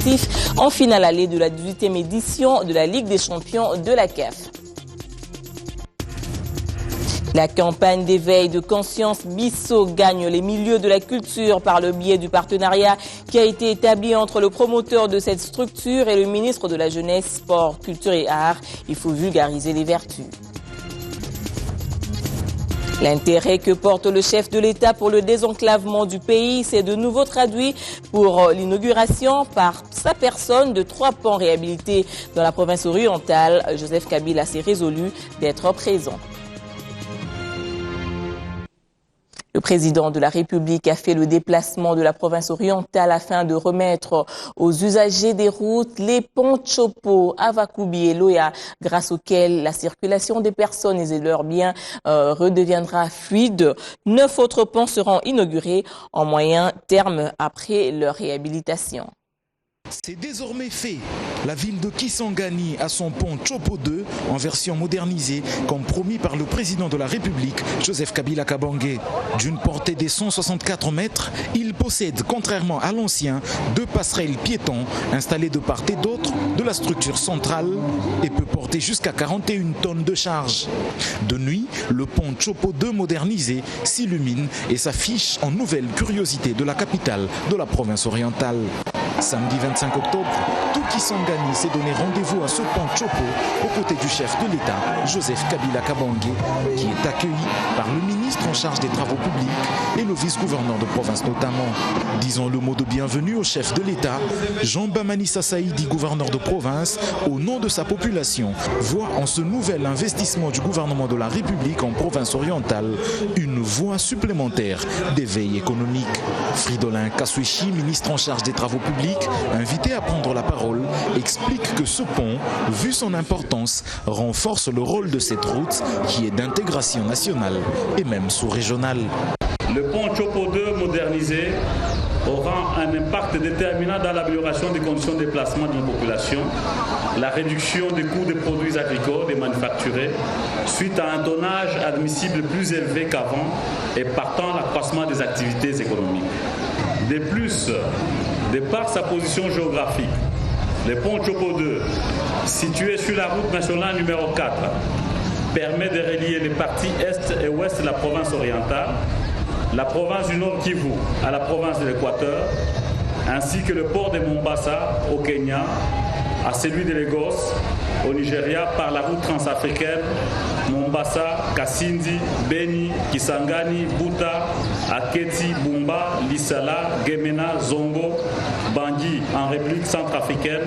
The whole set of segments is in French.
sportifs en finale allée de la 18e édition de la Ligue des champions de la CAF. La campagne d'éveil de conscience Bisso gagne les milieux de la culture par le biais du partenariat qui a été établi entre le promoteur de cette structure et le ministre de la Jeunesse, Sport, Culture et Arts. Il faut vulgariser les vertus. L'intérêt que porte le chef de l'État pour le désenclavement du pays s'est de nouveau traduit pour l'inauguration par sa personne de 3 ponts réhabilités dans la province orientale. Joseph Kabila s'est résolu d'être présent. Le président de la République a fait le déplacement de la province orientale afin de remettre aux usagers des routes les ponts Chopo, Avakoubi et Loya, grâce auxquels la circulation des personnes et leurs biens redeviendra fluide. 9 autres ponts seront inaugurés en moyen terme après leur réhabilitation. C'est désormais fait. La ville de Kisangani a son pont Chopo 2 en version modernisée, comme promis par le président de la République, Joseph Kabila Kabange. D'une portée de 164 mètres, il possède, contrairement à l'ancien, 2 passerelles piétons installées de part et d'autre de la structure centrale et peut porter jusqu'à 41 tonnes de charge. De nuit, le pont Chopo 2 modernisé s'illumine et s'affiche en nouvelle curiosité de la capitale de la province orientale. Samedi 25 octobre, tout Kisangani s'est donné rendez-vous à ce pont Chopo aux côtés du chef de l'État, Joseph Kabila Kabange, qui est accueilli par le ministre en charge des travaux publics et le vice-gouverneur de province notamment. Disons le mot de bienvenue au chef de l'État, Jean Bamanissa Saïdi, gouverneur de province, au nom de sa population, voit en ce nouvel investissement du gouvernement de la République en province orientale une voie supplémentaire d'éveil économique. Fridolin Kaswechi, ministre en charge des travaux publics, invité à prendre la parole, explique que ce pont, vu son importance, renforce le rôle de cette route qui est d'intégration nationale et même sous-régionale. Le pont Chopo 2 modernisé aura un impact déterminant dans l'amélioration des conditions de déplacement de la population, la réduction des coûts des produits agricoles et manufacturés, suite à un tonnage admissible plus élevé qu'avant et partant l'accroissement des activités économiques. De plus, de par sa position géographique, le pont Chopo 2, situé sur la route nationale numéro 4, permet de relier les parties est et ouest de la province orientale, la province du Nord Kivu à la province de l'Équateur, ainsi que le port de Mombasa au Kenya, à celui de Lagos au Nigeria par la route transafricaine Mombasa, Kasindi, Beni, Kisangani, Buta, Aketi, Bumba, Lissala, Gemena, Zongo, Bangui en République centrafricaine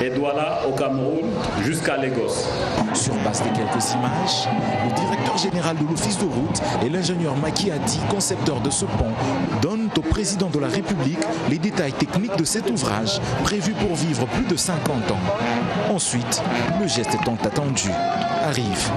et Douala au Cameroun jusqu'à Lagos. Sur base de quelques images, le directeur général de l'Office de route et l'ingénieur Maki Adi, concepteur de ce pont, donnent au président de la République les détails techniques de cet ouvrage prévu pour vivre plus de 50 ans. Ensuite, le geste tant attendu arrive.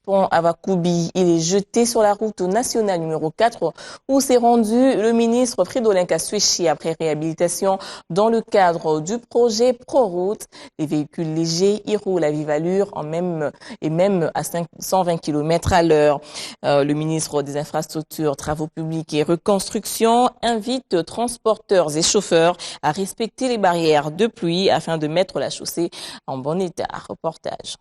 Pont Avakoubi, il est jeté sur la route nationale numéro 4 où s'est rendu le ministre Fridolin Kaswechi après réhabilitation dans le cadre du projet ProRoute. Les véhicules légers y roulent à vive allure même à 120 km à l'heure. Le ministre des Infrastructures, Travaux publics et Reconstruction invite transporteurs et chauffeurs à respecter les barrières de pluie afin de mettre la chaussée en bon état. Reportage.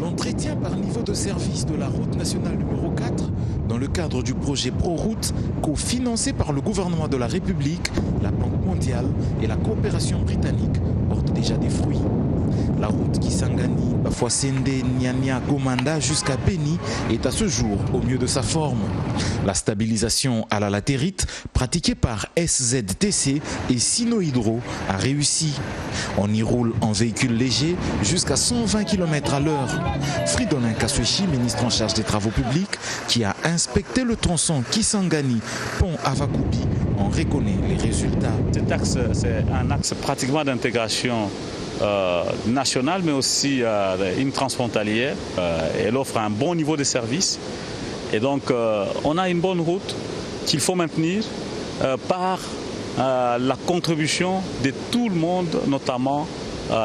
L'entretien par niveau de service de la route nationale numéro 4, dans le cadre du projet ProRoute, cofinancé par le gouvernement de la République, la Banque mondiale et la coopération britannique, porte déjà des fruits. La route Kisangani, Bafouassende, Nyanya, Gomanda jusqu'à Beni est à ce jour au mieux de sa forme. La stabilisation à la latérite, pratiquée par SZTC et Sinohydro, a réussi. On y roule en véhicule léger jusqu'à 120 km à l'heure. Fridolin Kaswechi, ministre en charge des travaux publics, qui a inspecté le tronçon Kisangani, pont Avakoubi, en reconnaît les résultats. Cet axe, c'est un axe pratiquement d'intégration nationale, mais aussi une transfrontalière. Elle offre un bon niveau de service. Et donc, on a une bonne route qu'il faut maintenir par la contribution de tout le monde, notamment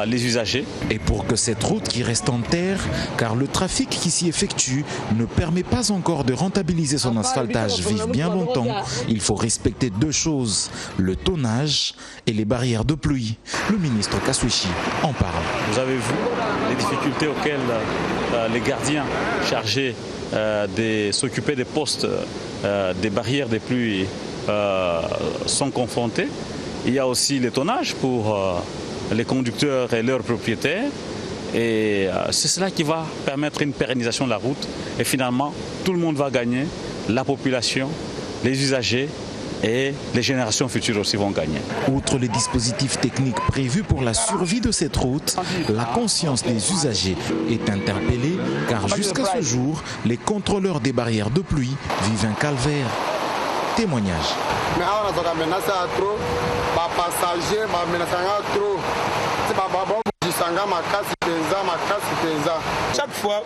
les usagers. Et pour que cette route qui reste en terre, car le trafic qui s'y effectue ne permet pas encore de rentabiliser son asphaltage vive bien longtemps, il faut respecter deux choses, le tonnage et les barrières de pluie. Le ministre Kaswechi en parle. Vous avez vu les difficultés auxquelles les gardiens chargés de s'occuper des postes, des barrières des pluies sont confrontés. Il y a aussi les tonnages pour les conducteurs et leurs propriétaires. Et c'est cela qui va permettre une pérennisation de la route. Et finalement, tout le monde va gagner, la population, les usagers et les générations futures aussi vont gagner. Outre les dispositifs techniques prévus pour la survie de cette route, la conscience des usagers est interpellée car jusqu'à ce jour, les contrôleurs des barrières de pluie vivent un calvaire. Témoignage. Chaque fois,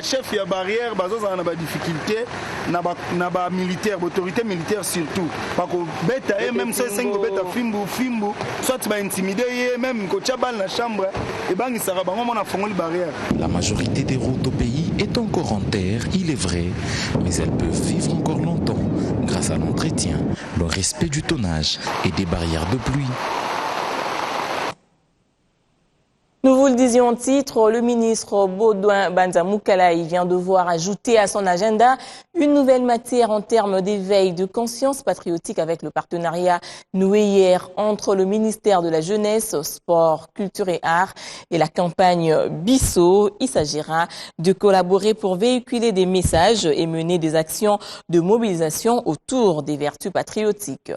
chef de barrière, il y a des difficultés, na militaire, autorité militaire surtout. Parce que même si c'est fimbu, soit tu vas intimider, même quand tu as la chambre, et ben il sera la barrière. La majorité des routes au pays est encore en terre, il est vrai, mais elles peuvent vivre encore longtemps grâce à l'entretien, le respect du tonnage et des barrières de pluie. Nous vous le disions en titre, le ministre Baudouin Banza Moukalaï vient de voir ajouter à son agenda une nouvelle matière en termes d'éveil de conscience patriotique avec le partenariat noué hier entre le ministère de la Jeunesse, Sport, Culture et Arts et la campagne Bissau. Il s'agira de collaborer pour véhiculer des messages et mener des actions de mobilisation autour des vertus patriotiques.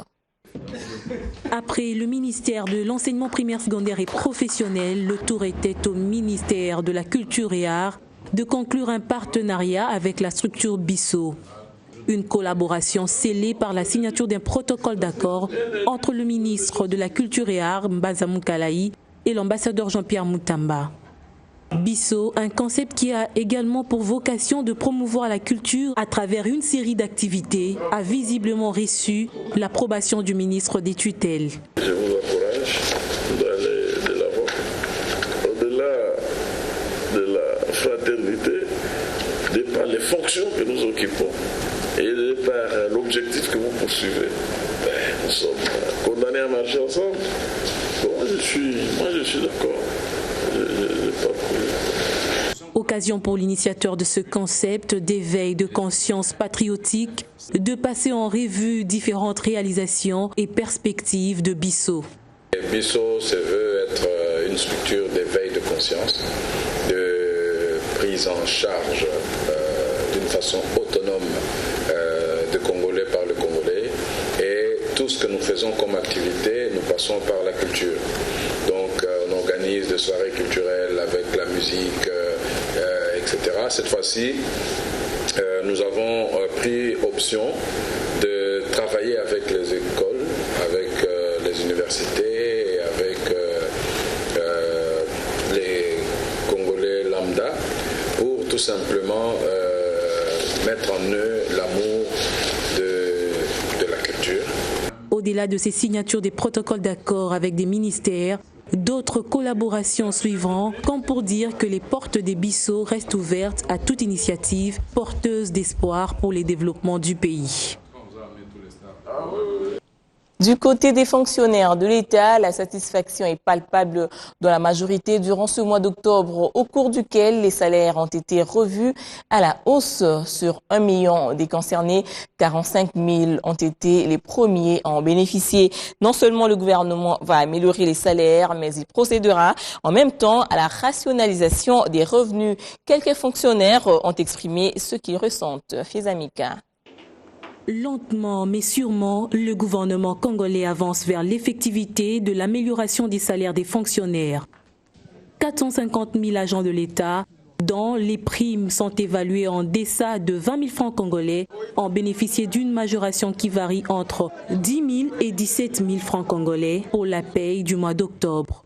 Après le ministère de l'enseignement primaire, secondaire et professionnel, le tour était au ministère de la Culture et Arts de conclure un partenariat avec la structure Bissau. Une collaboration scellée par la signature d'un protocole d'accord entre le ministre de la Culture et Arts, Banza Moukalaï, et l'ambassadeur Jean-Pierre Moutamba. Bissau, un concept qui a également pour vocation de promouvoir la culture à travers une série d'activités, a visiblement reçu l'approbation du ministre des tutelles. Je vous encourage d'aller de l'avant. Au-delà de la fraternité, de par les fonctions que nous occupons et de par l'objectif que vous poursuivez, nous sommes condamnés à marcher ensemble. Moi je suis d'accord. Occasion pour l'initiateur de ce concept d'éveil de conscience patriotique de passer en revue différentes réalisations et perspectives de Bissau. Bissau se veut être une structure d'éveil de conscience, de prise en charge d'une façon autonome de Congolais par le Congolais, et tout ce que nous faisons comme activité, nous passons par la culture. Donc on organise des soirées culturelles avec la musique, etc. Cette fois-ci, nous avons pris option de travailler avec les écoles, avec les universités et avec les Congolais lambda pour tout simplement mettre en eux l'amour de la culture. Au-delà de ces signatures des protocoles d'accord avec des ministères, d'autres collaborations suivront, comme pour dire que les portes des Bissau restent ouvertes à toute initiative porteuse d'espoir pour les développements du pays. Du côté des fonctionnaires de l'État, la satisfaction est palpable dans la majorité durant ce mois d'octobre, au cours duquel les salaires ont été revus à la hausse. Sur 1 million des concernés, 45 000 ont été les premiers à en bénéficier. Non seulement le gouvernement va améliorer les salaires, mais il procédera en même temps à la rationalisation des revenus. Quelques fonctionnaires ont exprimé ce qu'ils ressentent. Fizamika. Lentement mais sûrement, le gouvernement congolais avance vers l'effectivité de l'amélioration des salaires des fonctionnaires. 450 000 agents de l'État, dont les primes sont évaluées en deçà de 20 000 francs congolais, ont bénéficié d'une majoration qui varie entre 10 000 et 17 000 francs congolais pour la paye du mois d'octobre.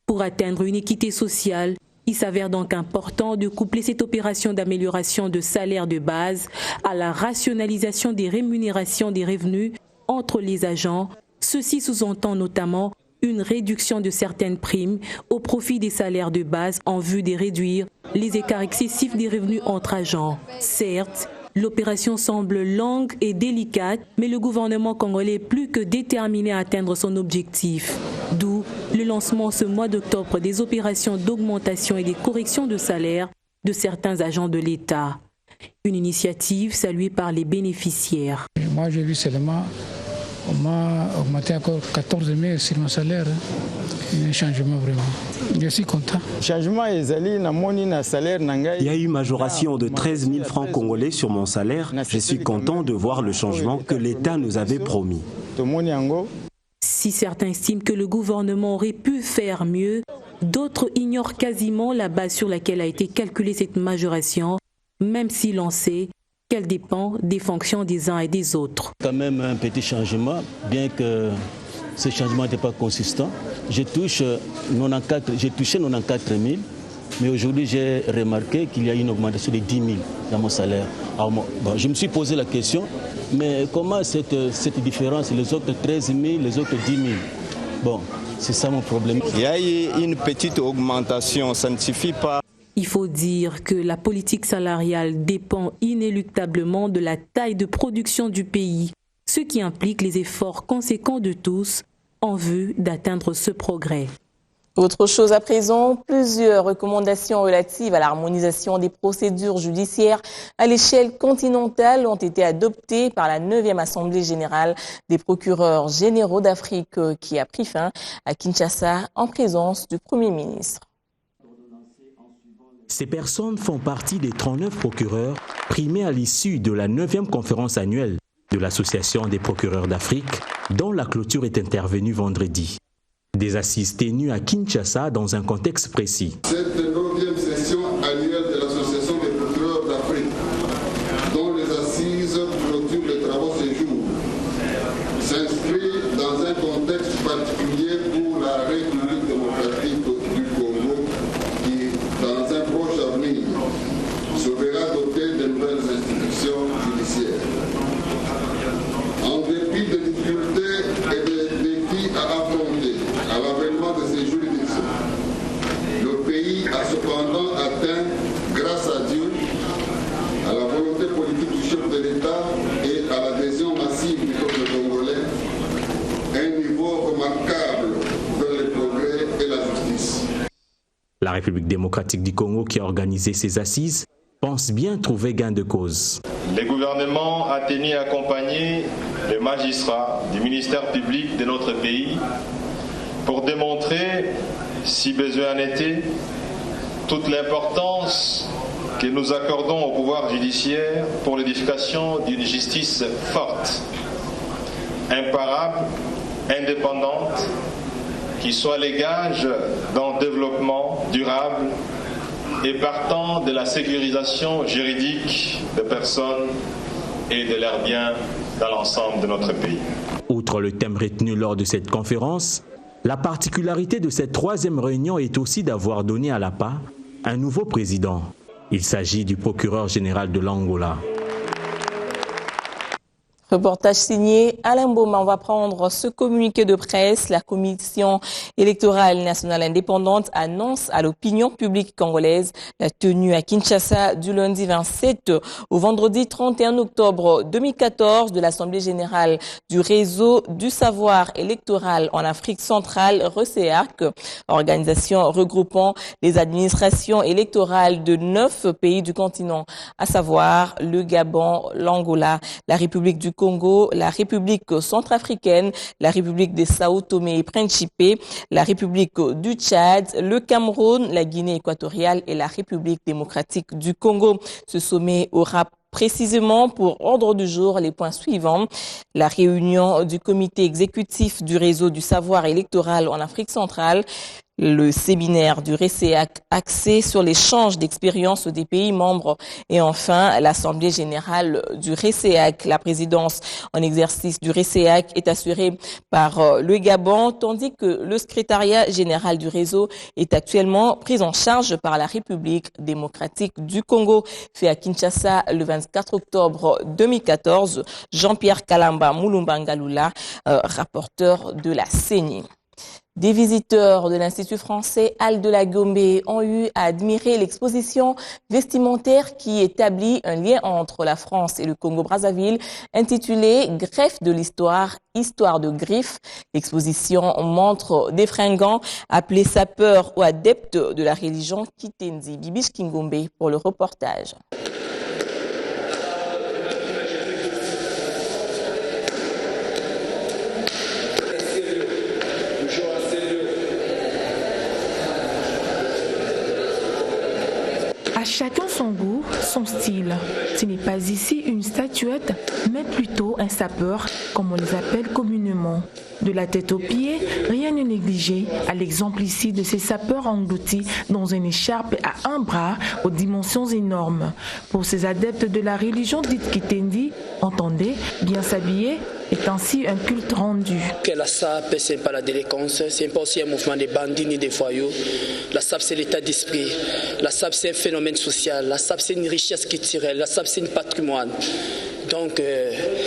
Pour atteindre une équité sociale, il s'avère donc important de coupler cette opération d'amélioration de salaire de base à la rationalisation des rémunérations des revenus entre les agents. Ceci sous-entend notamment une réduction de certaines primes au profit des salaires de base en vue de réduire les écarts excessifs des revenus entre agents. Certes, l'opération semble longue et délicate, mais le gouvernement congolais est plus que déterminé à atteindre son objectif. D'où le lancement ce mois d'octobre des opérations d'augmentation et des corrections de salaire de certains agents de l'État. Une initiative saluée par les bénéficiaires. Moi, j'ai vu seulement, on m'a augmenté encore 14 000 sur mon salaire. Un changement vraiment. Je suis content. Il y a eu majoration de 13 000 francs congolais sur mon salaire. Je suis content de voir le changement que l'État nous avait promis. Si certains estiment que le gouvernement aurait pu faire mieux, d'autres ignorent quasiment la base sur laquelle a été calculée cette majoration, même si l'on sait qu'elle dépend des fonctions des uns et des autres. Quand même un petit changement, bien que ce changement n'était pas consistant. J'ai touché 94 000, mais aujourd'hui j'ai remarqué qu'il y a une augmentation de 10 000 dans mon salaire. Alors, je me suis posé la question, mais comment cette différence, les autres 13 000, les autres 10 000 ? Bon, c'est ça mon problème. Il y a eu une petite augmentation, ça ne suffit pas. Il faut dire que la politique salariale dépend inéluctablement de la taille de production du pays, ce qui implique les efforts conséquents de tous en vue d'atteindre ce progrès. Autre chose à présent, plusieurs recommandations relatives à l'harmonisation des procédures judiciaires à l'échelle continentale ont été adoptées par la 9e Assemblée générale des procureurs généraux d'Afrique qui a pris fin à Kinshasa en présence du Premier ministre. Ces personnes font partie des 39 procureurs primés à l'issue de la 9e conférence annuelle de l'Association des procureurs d'Afrique, dont la clôture est intervenue vendredi. Des assises tenues à Kinshasa dans un contexte précis. Cette 9e session annuelle de l'Association des procureurs d'Afrique, dont les assises clôturent les travaux ce jour, s'inscrit dans un contexte particulier pour la République démocratique du Congo qui, dans un proche avenir, se verra dotée de nouvelles institutions judiciaires. En dépit des difficultés et des défis à affronter à l'avènement de ces juridictions, le pays a cependant atteint, grâce à Dieu, à la volonté politique du chef de l'État et à l'adhésion massive du peuple congolais, un niveau remarquable vers le progrès et la justice. La République démocratique du Congo, qui a organisé ces assises, pense bien trouver gain de cause. Le gouvernement a tenu à accompagner les magistrats du ministère public de notre pays pour démontrer, si besoin en était, toute l'importance que nous accordons au pouvoir judiciaire pour l'édification d'une justice forte, imparable, indépendante, qui soit les gages d'un développement durable et partant de la sécurisation juridique des personnes et de leurs biens dans l'ensemble de notre pays. Outre le thème retenu lors de cette conférence, la particularité de cette 3e réunion est aussi d'avoir donné à l'APA un nouveau président. Il s'agit du procureur général de l'Angola. Reportage signé Alain Baume. On va prendre ce communiqué de presse. La Commission électorale nationale indépendante annonce à l'opinion publique congolaise la tenue à Kinshasa du lundi 27 au vendredi 31 octobre 2014 de l'Assemblée générale du réseau du savoir électoral en Afrique centrale, RECEAC, organisation regroupant les administrations électorales de 9 pays du continent, à savoir le Gabon, l'Angola, la République du Congo, la République centrafricaine, la République des Sao Tomé et Principe, la République du Tchad, le Cameroun, la Guinée équatoriale et la République démocratique du Congo. Ce sommet aura précisément pour ordre du jour les points suivants. La réunion du comité exécutif du réseau du savoir électoral en Afrique centrale, le séminaire du RECEAC axé sur l'échange d'expériences des pays membres et enfin l'Assemblée générale du RECEAC. La présidence en exercice du RECEAC est assurée par le Gabon, tandis que le secrétariat général du réseau est actuellement pris en charge par la République démocratique du Congo. Fait à Kinshasa le 24 octobre 2014, Jean-Pierre Kalamba Moulumba Ngalula, rapporteur de la CENI. Des visiteurs de l'Institut français Al de la Gombe ont eu à admirer l'exposition vestimentaire qui établit un lien entre la France et le Congo-Brazzaville, intitulée « Greffe de l'histoire, histoire de griffes ». L'exposition montre des fringants appelés sapeurs ou adeptes de la religion Kitendi. Bibiche Kingombe pour le reportage. À chacun son goût, son style. Ce n'est pas ici une statuette, mais plutôt un sapeur, comme on les appelle communément. De la tête aux pieds, rien n'est négligé, à l'exemple ici de ces sapeurs engloutis dans une écharpe à un bras aux dimensions énormes. Pour ces adeptes de la religion dite Kitendi, entendez, bien s'habiller est ainsi un culte rendu. La SAP, ce n'est pas la délinquance, ce n'est pas aussi un mouvement des bandits ni des voyous. La SAP, c'est l'état d'esprit. La SAP, c'est un phénomène social. La SAP, c'est une richesse culturelle. La SAP, c'est un patrimoine. Donc,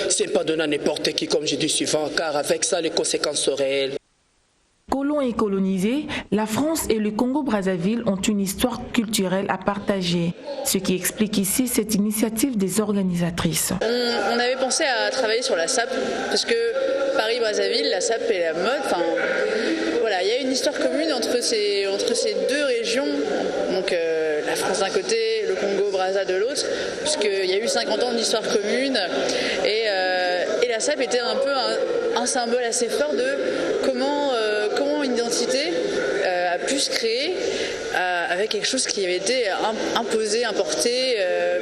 ce n'est pas donné à n'importe qui, comme j'ai dit souvent, car avec ça, les conséquences sont réelles. Colons et colonisés, la France et le Congo-Brazzaville ont une histoire culturelle à partager, ce qui explique ici cette initiative des organisatrices. On avait pensé à travailler sur la SAP, parce que Paris-Brazzaville, la SAP est la mode. Enfin, voilà, il y a une histoire commune entre ces deux régions, donc la France d'un côté, le Congo-Brazza de l'autre, puisqu'il y a eu 50 ans d'histoire commune, et la SAP était un peu un symbole assez fort de comment une identité a pu se créer avec quelque chose qui avait été imposé, importé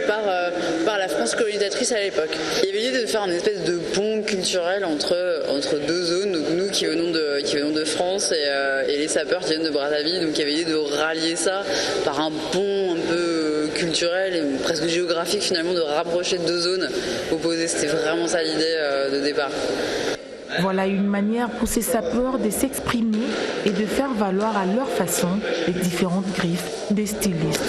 par la France colonisatrice à l'époque. Il y avait l'idée de faire une espèce de pont culturel entre deux zones, donc nous qui venons de France et les sapeurs qui viennent de Brazzaville, donc il y avait l'idée de rallier ça par un pont un peu culturel et presque géographique finalement, de rapprocher deux zones opposées. C'était vraiment ça l'idée de départ. Voilà une manière pour ces sapeurs de s'exprimer et de faire valoir à leur façon les différentes griffes des stylistes.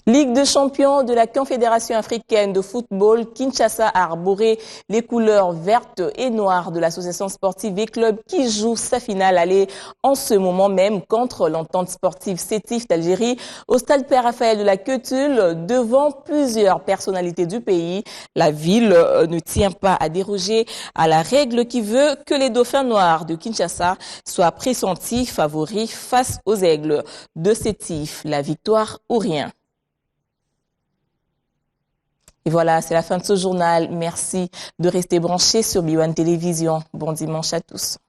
Ligue des champions de la Confédération africaine de football, Kinshasa a arboré les couleurs vertes et noires de l'association sportive et club qui joue sa finale aller en ce moment même contre l'entente sportive Sétif d'Algérie au stade Père Raphaël de la Queutule devant plusieurs personnalités du pays. La ville ne tient pas à déroger à la règle qui veut que les dauphins noirs de Kinshasa soient pressentis favoris face aux aigles de Sétif. La victoire ou rien. Et voilà, c'est la fin de ce journal. Merci de rester branchés sur B1 Télévision. Bon dimanche à tous.